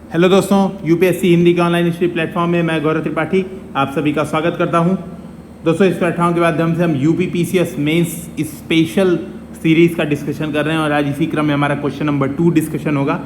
Hello दोस्तों, UPSC Hindi के online study platform में मैं गौरव त्रिपाठी आप सभी का स्वागत करता हूं। दोस्तों, इस प्लेटफॉर्म के माध्यम से हम UP PCS mains special series का डिस्कशन कर रहे हैं और आज इसी क्रम में हमारा क्वेश्चन नंबर 2 डिस्कशन होगा,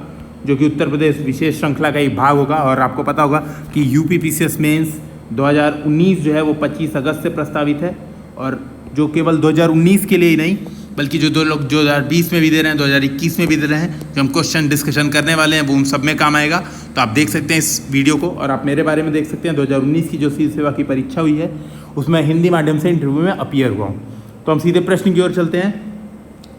जो कि उत्तर प्रदेश विशेष श्रृंखला का एक भाग होगा। और आपको पता होगा कि यूपी पीसीएस मेंस 2019 जो है वो 25 अगस्त से प्रस्तावित है, और जो केवल 2019 के लिए ही नहीं बल्कि जो दो लोग 2020 में भी दे रहे हैं, 2021 में भी दे रहे हैं, जो हम क्वेश्चन डिस्कशन करने वाले हैं वो उन सब में काम आएगा। तो आप देख सकते हैं इस वीडियो को, और आप मेरे बारे में देख सकते हैं 2019 की जो सिविल सेवा की परीक्षा हुई है उसमें हिंदी माध्यम से इंटरव्यू में अपीयर हुआ हूँ। तो हम सीधे प्रश्न की ओर चलते हैं।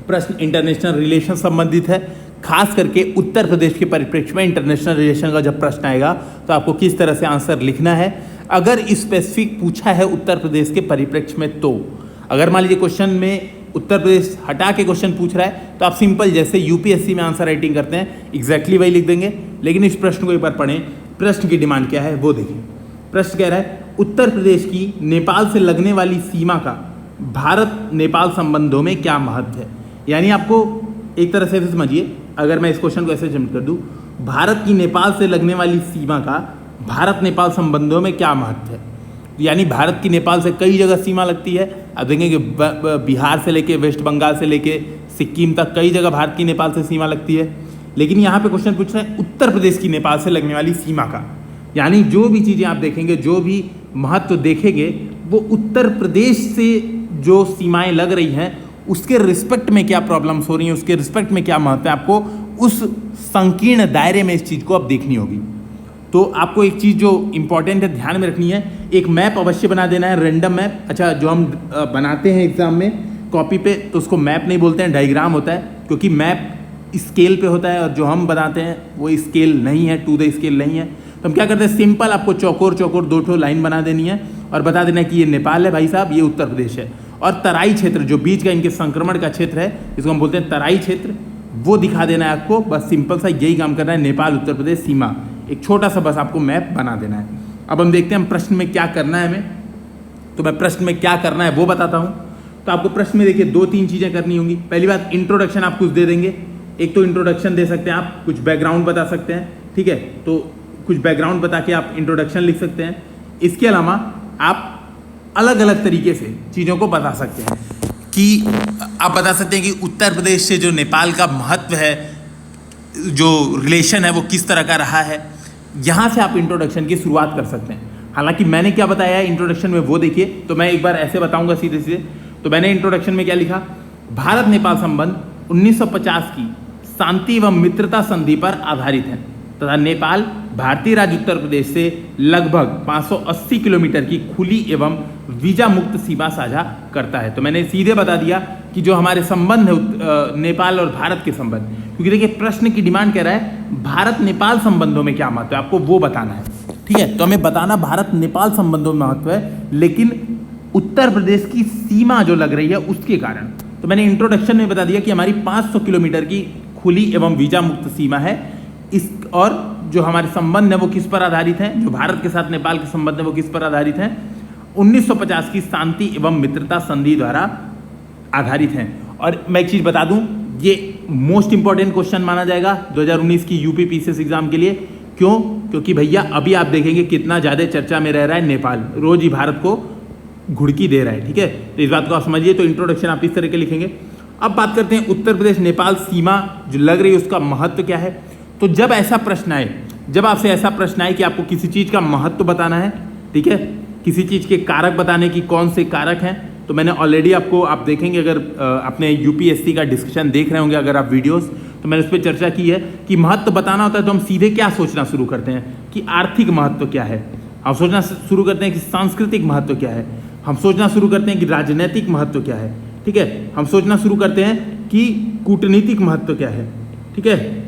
प्रश्न इंटरनेशनल रिलेशन संबंधित है, खास करके उत्तर प्रदेश के परिप्रेक्ष्य में इंटरनेशनल रिलेशन का जब प्रश्न आएगा तो आपको किस तरह से आंसर लिखना है। अगर स्पेसिफिक पूछा है उत्तर प्रदेश के परिप्रेक्ष्य में, तो अगर मान लीजिए क्वेश्चन में उत्तर प्रदेश हटा के क्वेश्चन पूछ रहा है तो आप सिंपल जैसे यूपीएससी में आंसर राइटिंग करते हैं एग्जैक्टली वही लिख देंगे। लेकिन इस प्रश्न को एक बार पढ़ें, प्रश्न की डिमांड क्या है वो देखिए। प्रश्न कह रहा है उत्तर प्रदेश की नेपाल से लगने वाली सीमा का भारत नेपाल संबंधों में क्या महत्व है। यानी आपको एक तरह से समझिए, अगर मैं इस क्वेश्चन को ऐसे जम्प कर दूं, भारत की नेपाल से लगने वाली सीमा का भारत नेपाल संबंधों में क्या महत्व है। यानी भारत की नेपाल से कई जगह सीमा लगती है। आप देखेंगे कि बिहार से लेके वेस्ट बंगाल से लेके सिक्किम तक कई जगह भारत की नेपाल से सीमा लगती है। लेकिन यहाँ पे क्वेश्चन पूछ रहे हैं उत्तर प्रदेश की नेपाल से लगने वाली सीमा का, यानी जो भी चीज़ें आप देखेंगे, जो भी महत्व देखेंगे, वो उत्तर प्रदेश से जो सीमाएं लग रही हैं उसके रिस्पेक्ट में क्या प्रॉब्लम्स हो रही हैं, उसके रिस्पेक्ट में क्या महत्व है, आपको उस संकीर्ण दायरे में इस चीज़ को अब देखनी होगी। तो आपको एक चीज़ जो इंपॉर्टेंट है ध्यान में रखनी है, एक मैप अवश्य बना देना है, रैंडम मैप। अच्छा, जो हम बनाते हैं एग्जाम में कॉपी पे तो उसको मैप नहीं बोलते हैं, डायग्राम होता है, क्योंकि मैप स्केल पे होता है और जो हम बनाते हैं वो स्केल नहीं है, टू द स्केल नहीं है। तो हम क्या करते हैं, सिंपल आपको चौकोर चौकोर 2 लाइन बना देनी है और बता देना है कि ये नेपाल है भाई साहब, ये उत्तर प्रदेश है। और तराई क्षेत्र जो बीच का इनके संक्रमण का क्षेत्र है, इसको हम बोलते हैं तराई क्षेत्र, वो दिखा देना है आपको। बस सिंपल सा यही काम करना है, नेपाल उत्तर प्रदेश सीमा, एक छोटा सा बस आपको मैप बना देना है। अब हम देखते हैं हम प्रश्न में क्या करना है हमें। तो मैं प्रश्न में क्या करना है वो बताता हूँ। तो आपको प्रश्न में देखिए 2-3 चीज़ें करनी होंगी। पहली बात, इंट्रोडक्शन आप कुछ दे देंगे। एक तो इंट्रोडक्शन दे सकते हैं आप, कुछ बैकग्राउंड बता सकते हैं, ठीक है। तो कुछ बैकग्राउंड बता के आप इंट्रोडक्शन लिख सकते हैं। इसके अलावा आप अलग अलग तरीके से चीज़ों को बता सकते हैं कि आप बता सकते हैं कि उत्तर प्रदेश से जो नेपाल का महत्व है, जो रिलेशन है वो किस तरह का रहा है। यहाँ से आप इंट्रोडक्शन की शुरुआत कर सकते हैं। हालांकि मैंने क्या बताया है इंट्रोडक्शन में वो देखिए, तो मैं एक बार ऐसे बताऊंगा सीधे सीधे। तो मैंने इंट्रोडक्शन में क्या लिखा, भारत नेपाल संबंध 1950 की शांति एवं मित्रता संधि पर आधारित है तथा नेपाल भारतीय राज्य उत्तर प्रदेश से लगभग 580 किलोमीटर की खुली एवं वीजा मुक्त सीमा साझा करता है। तो मैंने सीधे बता दिया कि जो हमारे संबंध है नेपाल और भारत के संबंध, क्योंकि देखिए प्रश्न की डिमांड कह रहा है भारत नेपाल संबंधों में क्या महत्व है, आपको वो बताना है, ठीक है। तो हमें बताना भारत नेपाल संबंधों में महत्व है, लेकिन उत्तर प्रदेश की सीमा जो लग रही है उसके कारण। तो मैंने इंट्रोडक्शन में बता दिया कि हमारी 500 किलोमीटर की खुली एवं वीजा मुक्त सीमा है इस, और जो हमारे संबंध है वो किस पर आधारित है, जो भारत के साथ नेपाल के संबंध है वो किस पर आधारित है, 1950 की शांति एवं मित्रता संधि द्वारा आधारित हैं। और मैं एक चीज़ बता दूं, ये मोस्ट इंपॉर्टेंट क्वेश्चन माना जाएगा 2019 की यूपी पीसीएस एग्जाम के लिए। क्यों? क्योंकि भैया अभी आप देखेंगे कितना ज़्यादा चर्चा में रह रहा है नेपाल, रोज ही भारत को घुड़की दे रहा है, ठीक है। तो इस बात को आप समझिए। तो इंट्रोडक्शन आप इस तरह के लिखेंगे। अब बात करते हैं उत्तर प्रदेश नेपाल सीमा जो लग रही है उसका महत्व क्या है। तो जब ऐसा प्रश्न आए, जब आपसे ऐसा प्रश्न आए कि आपको किसी चीज़ का महत्व बताना है, ठीक है, किसी चीज़ के कारक बताने की कौन से कारक हैं, तो मैंने ऑलरेडी आपको, आप देखेंगे अगर अपने यूपीएससी का डिस्कशन देख रहे होंगे अगर आप वीडियोस, तो मैंने उस पर चर्चा की है कि महत्व बताना होता है तो हम सीधे क्या सोचना शुरू करते हैं कि आर्थिक महत्व क्या है, हम सोचना शुरू करते हैं कि सांस्कृतिक महत्व क्या है, हम सोचना शुरू करते हैं कि राजनीतिक महत्व क्या है, ठीक है, हम सोचना शुरू करते हैं कि कूटनीतिक महत्व क्या है, ठीक है।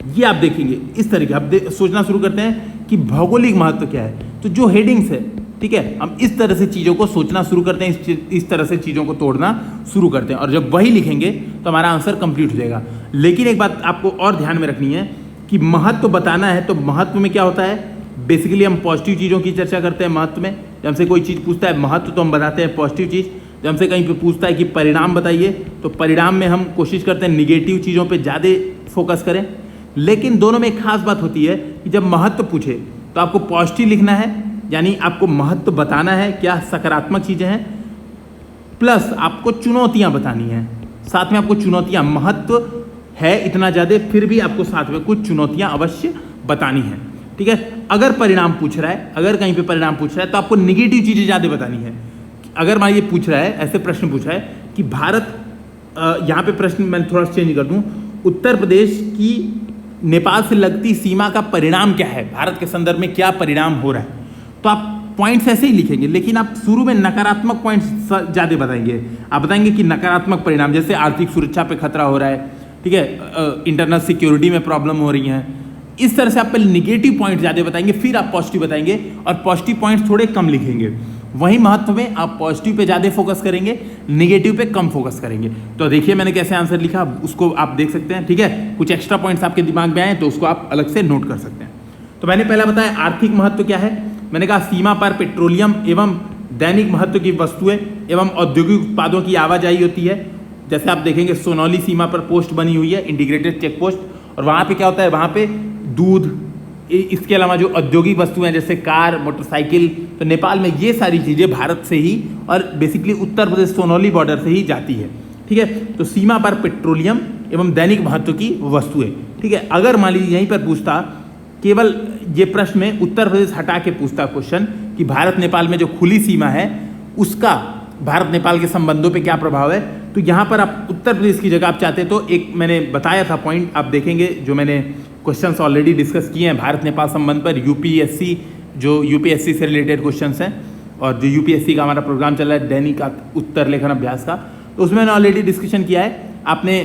ये आप देखेंगे इस तरीके आप सोचना शुरू करते हैं कि भौगोलिक महत्व क्या है। तो जो हेडिंग्स है, ठीक है, हम इस तरह से चीज़ों को सोचना शुरू करते हैं, इस तरह से चीज़ों को तोड़ना शुरू करते हैं, और जब वही लिखेंगे तो हमारा आंसर कंप्लीट हो जाएगा। लेकिन एक बात आपको और ध्यान में रखनी है कि महत्व बताना है तो महत्व में क्या होता है, बेसिकली हम पॉजिटिव चीज़ों की चर्चा करते हैं महत्व में। जब हमसे कोई चीज़ पूछता है महत्व तो हम बताते हैं पॉजिटिव चीज़। जब हमसे कहीं पे पूछता है कि परिणाम बताइए तो परिणाम में हम कोशिश करते हैं निगेटिव चीज़ों पे ज़्यादा फोकस करें। लेकिन दोनों में एक खास बात होती है कि जब महत्व पूछे तो आपको पॉजिटिव लिखना है, यानी आपको महत्व बताना है, क्या सकारात्मक चीज़ें हैं, प्लस आपको चुनौतियां बतानी है। साथ में आपको चुनौतियां, महत्व है इतना ज़्यादा, फिर भी आपको साथ में कुछ चुनौतियां अवश्य बतानी है। ठीक है, अगर परिणाम पूछ रहा है, अगर कहीं पे परिणाम पूछ रहा है तो आपको निगेटिव चीज़ें ज़्यादा बतानी है। अगर मान ये पूछ रहा है, ऐसे प्रश्न पूछ रहा है कि भारत, यहाँ पे प्रश्न मैं थोड़ा चेंज कर दूँ, उत्तर प्रदेश की नेपाल से लगती सीमा का परिणाम क्या है, भारत के संदर्भ में क्या परिणाम हो रहा है, तो आप पॉइंट्स ऐसे ही लिखेंगे, लेकिन आप शुरू में नकारात्मक पॉइंट्स ज़्यादा बताएंगे। आप बताएंगे कि नकारात्मक परिणाम जैसे आर्थिक सुरक्षा पे खतरा हो रहा है, ठीक है, इंटरनल सिक्योरिटी में प्रॉब्लम हो रही है, इस तरह से आप पहले निगेटिव पॉइंट ज़्यादा बताएंगे, फिर आप पॉजिटिव बताएंगे, और पॉजिटिव पॉइंट्स थोड़े कम लिखेंगे। वहीं महत्व में आप पॉजिटिव पे ज़्यादा फोकस करेंगे, निगेटिव पे कम फोकस करेंगे। तो देखिए मैंने कैसे आंसर लिखा, उसको आप देख सकते हैं। ठीक है, कुछ एक्स्ट्रा पॉइंट्स आपके दिमाग में आए तो उसको आप अलग से नोट कर सकते हैं। तो मैंने पहला बताया आर्थिक महत्व क्या है, मैंने कहा सीमा पर पेट्रोलियम एवं दैनिक महत्व की वस्तुएं एवं औद्योगिक उत्पादों की आवाजाही होती है। जैसे आप देखेंगे सोनौली सीमा पर पोस्ट बनी हुई है, इंटीग्रेटेड चेक पोस्ट, और वहाँ पे क्या होता है, वहाँ पे दूध, इसके अलावा जो औद्योगिक वस्तुएं हैं जैसे कार, मोटरसाइकिल, तो नेपाल में ये सारी चीज़ें भारत से ही और बेसिकली उत्तर प्रदेश सोनौली बॉर्डर से ही जाती है। ठीक है, तो सीमा पर पेट्रोलियम एवं दैनिक महत्व की वस्तुएं। ठीक है, अगर मान लीजिए यहीं पर पूछता, केवल ये प्रश्न में उत्तर प्रदेश हटा के पूछता क्वेश्चन कि भारत नेपाल में जो खुली सीमा है उसका भारत नेपाल के संबंधों पे क्या प्रभाव है, तो यहाँ पर आप उत्तर प्रदेश की जगह आप चाहते तो एक मैंने बताया था पॉइंट, आप देखेंगे जो मैंने क्वेश्चंस ऑलरेडी डिस्कस किए हैं भारत नेपाल संबंध पर, यूपीएससी, जो यूपीएससी से रिलेटेड क्वेश्चंस हैं, और जो यूपीएससी का हमारा प्रोग्राम चल रहा है दैनिक उत्तर लेखन अभ्यास का, तो उसमें मैंने ऑलरेडी डिस्कशन किया है। आपने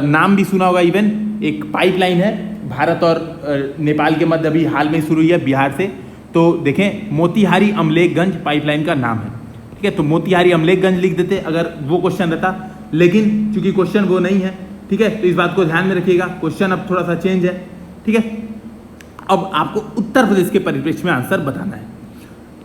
नाम भी सुना होगा, इवन एक पाइपलाइन है भारत और नेपाल के मध्य, अभी हाल में शुरू हुई है बिहार से। तो देखें, मोतिहारी अमलेखगंज पाइपलाइन का नाम है। ठीक है, तो मोतिहारी अमलेखगंज लिख देते अगर वो क्वेश्चन रहता, लेकिन चूंकि क्वेश्चन वो नहीं है, ठीक है, तो इस बात को ध्यान में रखिएगा, क्वेश्चन अब थोड़ा सा चेंज है। ठीक है, अब आपको उत्तर प्रदेश के परिप्रेक्ष्य में आंसर बताना है।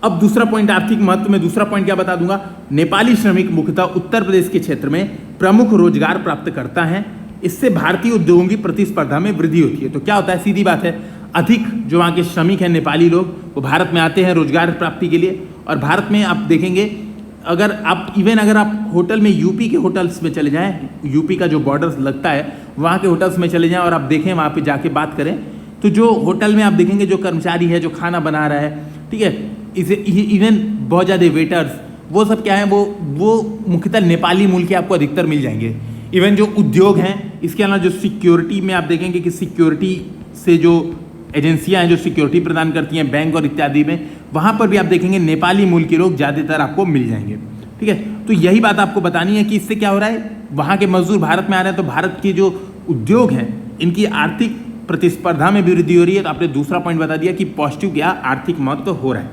अब दूसरा पॉइंट आर्थिक महत्व में, दूसरा पॉइंट क्या बता दूंगा, नेपाली श्रमिक मुख्यतः उत्तर प्रदेश के क्षेत्र में प्रमुख रोजगार प्राप्त करता है, इससे भारतीय उद्योगों की प्रतिस्पर्धा में वृद्धि होती है। तो क्या होता है, सीधी बात है, अधिक जो वहाँ के श्रमिक हैं नेपाली लोग, वो भारत में आते हैं रोजगार प्राप्ति के लिए। और भारत में आप देखेंगे, अगर आप अगर आप होटल में यूपी के होटल्स में चले जाएं, यूपी का जो बॉर्डर लगता है वहाँ के होटल्स में चले जाएं और आप देखें, वहाँ पे जाके बात करें, तो जो होटल में आप देखेंगे जो कर्मचारी है जो खाना बना रहा है, ठीक है, इसे इवन बहुत ज़्यादा वेटर्स, वो सब क्या है, वो मुख्यतः नेपाली मूल के आपको अधिकतर मिल जाएंगे। इवन जो उद्योग हैं, इसके अलावा जो सिक्योरिटी में आप देखेंगे कि सिक्योरिटी से जो एजेंसियां हैं जो सिक्योरिटी प्रदान करती हैं बैंक और इत्यादि में, वहाँ पर भी आप देखेंगे नेपाली मूल के लोग ज़्यादातर आपको मिल जाएंगे। ठीक है, तो यही बात आपको बतानी है कि इससे क्या हो रहा है, वहाँ के मजदूर भारत में आ रहे हैं, तो भारत के जो उद्योग हैं इनकी आर्थिक प्रतिस्पर्धा में भी वृद्धि हो रही है। तो आपने दूसरा पॉइंट बता दिया कि पॉजिटिव क्या आर्थिक महत्व हो रहा है।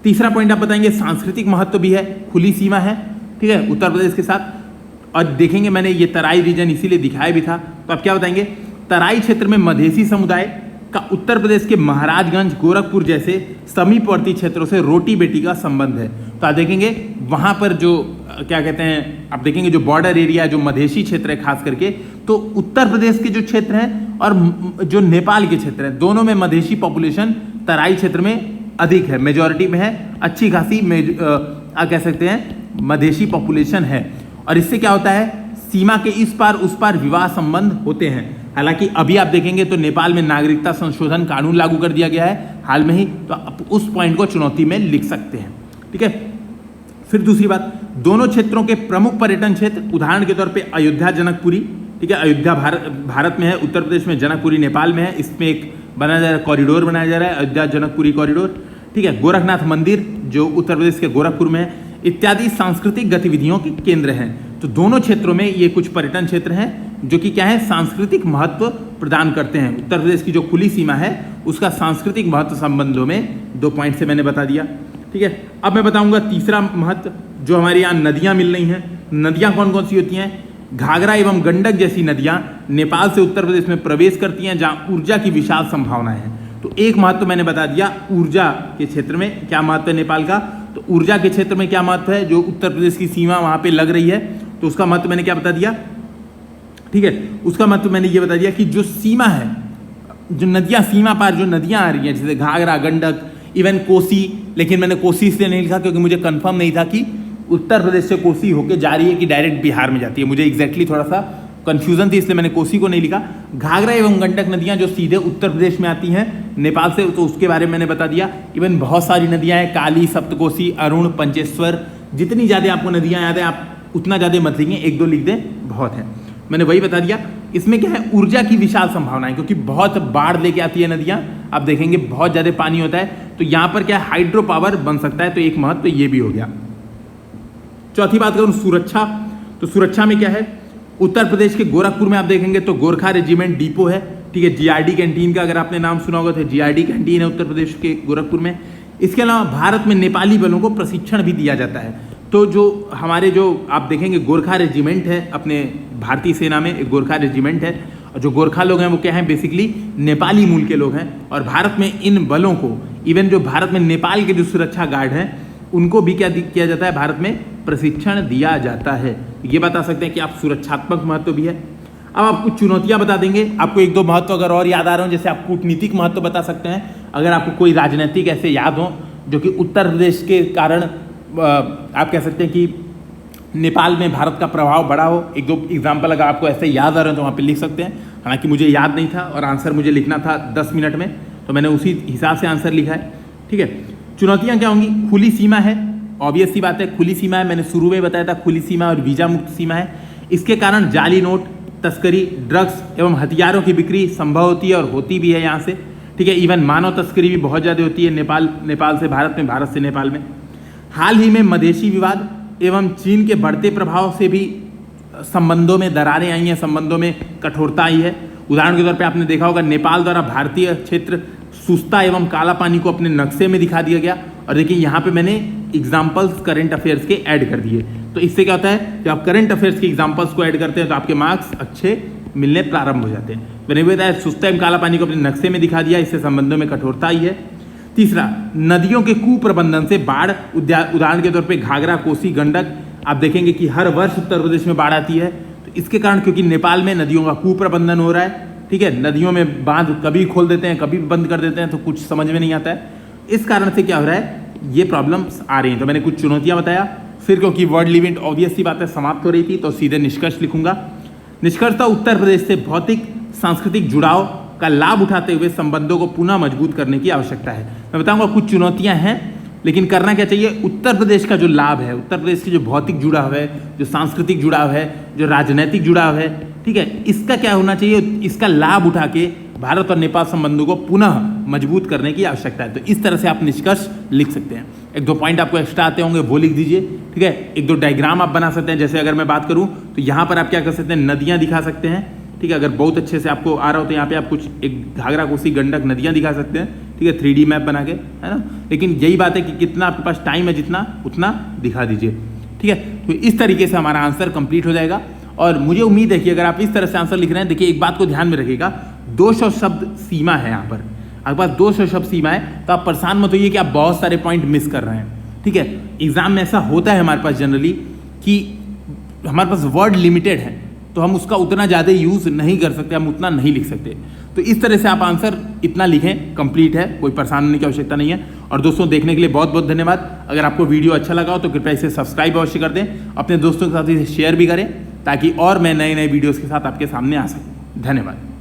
तीसरा पॉइंट आप बताएंगे सांस्कृतिक महत्व भी है, खुली सीमा है, ठीक है, उत्तर प्रदेश के साथ। और देखेंगे मैंने ये तराई रीजन इसीलिए दिखाया भी था, तो आप क्या बताएंगे, तराई क्षेत्र में मधेसी समुदाय का उत्तर प्रदेश के महाराजगंज, गोरखपुर जैसे समीपवर्ती क्षेत्रों से रोटी बेटी का संबंध है। तो आप देखेंगे वहाँ पर जो क्या कहते हैं, आप देखेंगे जो बॉर्डर एरिया, जो मधेसी क्षेत्र है खास करके, तो उत्तर प्रदेश के जो क्षेत्र हैं और जो नेपाल के क्षेत्र हैं, दोनों में मधेसी पॉपुलेशन तराई क्षेत्र में अधिक है, मेजॉरिटी में है, अच्छी खासी आप कह सकते हैं मधेसी पॉपुलेशन है। और इससे क्या होता है, सीमा के इस पार उस पार विवाह संबंध होते हैं। हालांकि अभी आप देखेंगे तो नेपाल में नागरिकता संशोधन कानून लागू कर दिया गया है हाल में ही, तो आप उस पॉइंट को चुनौती में लिख सकते हैं। ठीक है, फिर दूसरी बात, दोनों क्षेत्रों के प्रमुख पर्यटन क्षेत्र, उदाहरण के तौर पे अयोध्या जनकपुरी, ठीक है, अयोध्या भारत में है, उत्तर प्रदेश में, जनकपुरी नेपाल में है, इसमें एक बनाया जा रहा है कॉरिडोर बनाया जा रहा है, अयोध्या जनकपुरी कॉरिडोर। ठीक है, गोरखनाथ मंदिर जो उत्तर प्रदेश के गोरखपुर में है, इत्यादि सांस्कृतिक गतिविधियों के केंद्र हैं। तो दोनों क्षेत्रों में ये कुछ पर्यटन क्षेत्र हैं जो कि क्या है, सांस्कृतिक महत्व प्रदान करते हैं। उत्तर प्रदेश की जो खुली सीमा है उसका सांस्कृतिक महत्व संबंधों में 2 पॉइंट से मैंने बता दिया। ठीक है, अब मैं बताऊंगा तीसरा महत्व, जो हमारे यहाँ नदियाँ मिल रही हैं। नदियाँ कौन कौन सी होती हैं, घाघरा एवं गंडक जैसी नदियाँ नेपाल से उत्तर प्रदेश में प्रवेश करती हैं, जहाँ ऊर्जा की विशाल संभावनाएं हैं। तो एक महत्व मैंने बता दिया, ऊर्जा के क्षेत्र में क्या महत्व है नेपाल का, तो ऊर्जा के क्षेत्र में क्या महत्व है, जो उत्तर प्रदेश की सीमा वहाँ पे लग रही है, तो उसका महत्व मैंने क्या बता दिया। ठीक है, उसका महत्व मैंने ये बता दिया कि जो सीमा है जो नदियाँ सीमा पार जो नदियाँ आ रही हैं जैसे घाघरा, गंडक, इवन कोसी, लेकिन मैंने कोसी इसलिए नहीं लिखा क्योंकि मुझे कंफर्म नहीं था कि उत्तर प्रदेश से कोसी होके जा रही है कि डायरेक्ट बिहार में जाती है। मुझे एग्जैक्टली थोड़ा सा कंफ्यूजन थी, इसलिए मैंने कोसी को नहीं लिखा। घाघरा एवं गंडक नदियाँ जो सीधे उत्तर प्रदेश में आती हैं नेपाल से, तो उसके बारे में मैंने बता दिया। इवन बहुत सारी नदियाँ हैं, काली, सप्तकोसी, अरुण, पंचेश्वर, जितनी ज़्यादा आपको नदियाँ याद है आप उतना ज़्यादा मत लिखें, एक दो लिख दें बहुत है, मैंने वही बता दिया। इसमें क्या है, ऊर्जा की विशाल संभावनाएं, क्योंकि बहुत बाढ़ लेके आती है नदियाँ, आप देखेंगे बहुत ज़्यादा पानी होता है, तो यहाँ पर क्या हाइड्रो पावर बन सकता है, तो एक महत्व ये भी हो गया। चौथी बात करूँ सुरक्षा, तो सुरक्षा में क्या है, उत्तर प्रदेश के गोरखपुर में आप देखेंगे तो गोरखा रेजिमेंट डिपो है, ठीक है। जीआरडी कैंटीन का अगर आपने नाम सुना होगा तो जीआरडी कैंटीन है उत्तर प्रदेश के गोरखपुर में। इसके अलावा भारत में नेपाली बलों को प्रशिक्षण भी दिया जाता है। तो जो हमारे जो आप देखेंगे गोरखा रेजिमेंट है, अपने भारतीय सेना में एक गोरखा रेजिमेंट है, और जो गोरखा लोग हैं वो क्या हैं, बेसिकली नेपाली मूल के लोग हैं। और भारत में इन बलों को, इवन जो भारत में नेपाल के जो सुरक्षा गार्ड हैं उनको भी क्या किया जाता है, भारत में प्रशिक्षण दिया जाता है। ये बता सकते हैं कि आप सुरक्षात्मक महत्व भी है। अब आपको चुनौतियां बता देंगे, आपको एक दो महत्व अगर और याद आ रहे हो, जैसे आप कूटनीतिक महत्व बता सकते हैं, अगर आपको कोई राजनीतिक ऐसे याद हो जो कि उत्तर प्रदेश के कारण आप कह सकते हैं कि नेपाल में भारत का प्रभाव बढ़ा हो, एक दो एग्जाम्पल अगर आपको ऐसे याद आ रहे हो तो वहाँ पे लिख सकते हैं। हालांकि मुझे याद नहीं था और आंसर मुझे लिखना था 10 मिनट में, तो मैंने उसी हिसाब से आंसर लिखा है, ठीक है। चुनौतियाँ क्या होंगी, खुली सीमा है, ऑब्वियस सी बात है, खुली सीमा है, मैंने शुरू में बताया था खुली सीमा और वीजा मुक्त सीमा है। इसके कारण जाली नोट, तस्करी, ड्रग्स एवं हथियारों की बिक्री संभव होती है और होती भी है यहाँ से, ठीक है। इवन मानव तस्करी भी बहुत ज़्यादा होती है नेपाल से भारत में, भारत से नेपाल में। हाल ही में मधेशी विवाद एवं चीन के बढ़ते प्रभाव से भी संबंधों में दरारें आई हैं, संबंधों में कठोरता आई है। उदाहरण के तौर पे आपने देखा होगा नेपाल द्वारा भारतीय क्षेत्र सुस्ता एवं काला पानी को अपने नक्शे में दिखा दिया गया, और देखिए यहाँ पे मैंने एग्जाम्पल्स करंट अफेयर्स के ऐड कर दिए। तो इससे क्या होता है, जब आप करंट अफेयर्स के एग्जाम्पल्स को ऐड करते हैं तो आपके मार्क्स अच्छे मिलने प्रारंभ हो जाते हैं। मैंने बताया सुस्ता एवं काला पानी को अपने नक्शे में दिखा दिया, इससे संबंधों में कठोरता आई है। तीसरा, नदियों के कुप्रबंधन से बाढ़, उदाहरण के तौर पे घाघरा, कोसी, गंडक, आप देखेंगे कि हर वर्ष उत्तर प्रदेश में बाढ़ आती है। तो इसके कारण, क्योंकि नेपाल में नदियों का कुप्रबंधन हो रहा है, ठीक है, नदियों में बांध कभी खोल देते हैं कभी बंद कर देते हैं, तो कुछ समझ में नहीं आता है। इस कारण से क्या हो रहा है, ये प्रॉब्लम्स आ रही हैं। तो मैंने कुछ चुनौतियां बताया, फिर क्योंकि वर्ड लिमिट ऑब्वियस सी बात है समाप्त हो रही थी, तो सीधे निष्कर्ष लिखूंगा। निष्कर्षतः उत्तर प्रदेश से भौतिक सांस्कृतिक जुड़ाव का लाभ उठाते हुए संबंधों को पुनः मजबूत करने की आवश्यकता है। मैं बताऊंगा कुछ चुनौतियां हैं, लेकिन करना क्या चाहिए, उत्तर प्रदेश का जो लाभ है, उत्तर प्रदेश की जो भौतिक जुड़ाव है, जो सांस्कृतिक जुड़ाव है, जो राजनीतिक जुड़ाव है, ठीक है, इसका क्या होना चाहिए, इसका लाभ उठा के भारत और नेपाल संबंधों को पुनः मजबूत करने की आवश्यकता है। तो इस तरह से आप निष्कर्ष लिख सकते हैं। एक दो पॉइंट आपको एक्स्ट्रा आते होंगे वो लिख दीजिए, ठीक है। एक दो डायग्राम आप बना सकते हैं, जैसे अगर मैं बात करूं तो यहाँ पर आप क्या कर सकते हैं, नदियाँ दिखा सकते हैं, ठीक है। अगर बहुत अच्छे से आपको आ रहा हो तो यहाँ पे आप कुछ एक घाघरा, कोसी, गंडक नदियाँ दिखा सकते हैं, ठीक है, 3D मैप बना के, है ना। लेकिन यही बात है कि कितना आपके पास टाइम है, जितना उतना दिखा दीजिए, ठीक है। तो इस तरीके से हमारा आंसर कंप्लीट हो जाएगा। और मुझे उम्मीद है कि अगर आप इस तरह से आंसर लिख रहे हैं, देखिए एक बात को ध्यान में रखिएगा, 200 शब्द सीमा है यहाँ पर, आपके पास 200 शब्द सीमा है, तो आप परेशान मत होइए कि आप बहुत सारे पॉइंट मिस कर रहे हैं, ठीक है। एग्जाम में ऐसा होता है हमारे पास जनरली कि हमारे पास वर्ड लिमिटेड है, तो हम उसका उतना ज़्यादा यूज़ नहीं कर सकते, हम उतना नहीं लिख सकते। तो इस तरह से आप आंसर इतना लिखें, कंप्लीट है, कोई परेशान होने की आवश्यकता नहीं है। और दोस्तों देखने के लिए बहुत बहुत धन्यवाद। अगर आपको वीडियो अच्छा लगा हो तो कृपया इसे सब्सक्राइब अवश्य कर दें, अपने दोस्तों के साथ इसे शेयर भी करें, ताकि और मैं नए नए वीडियोज़ के साथ आपके सामने आ सकूँ। धन्यवाद।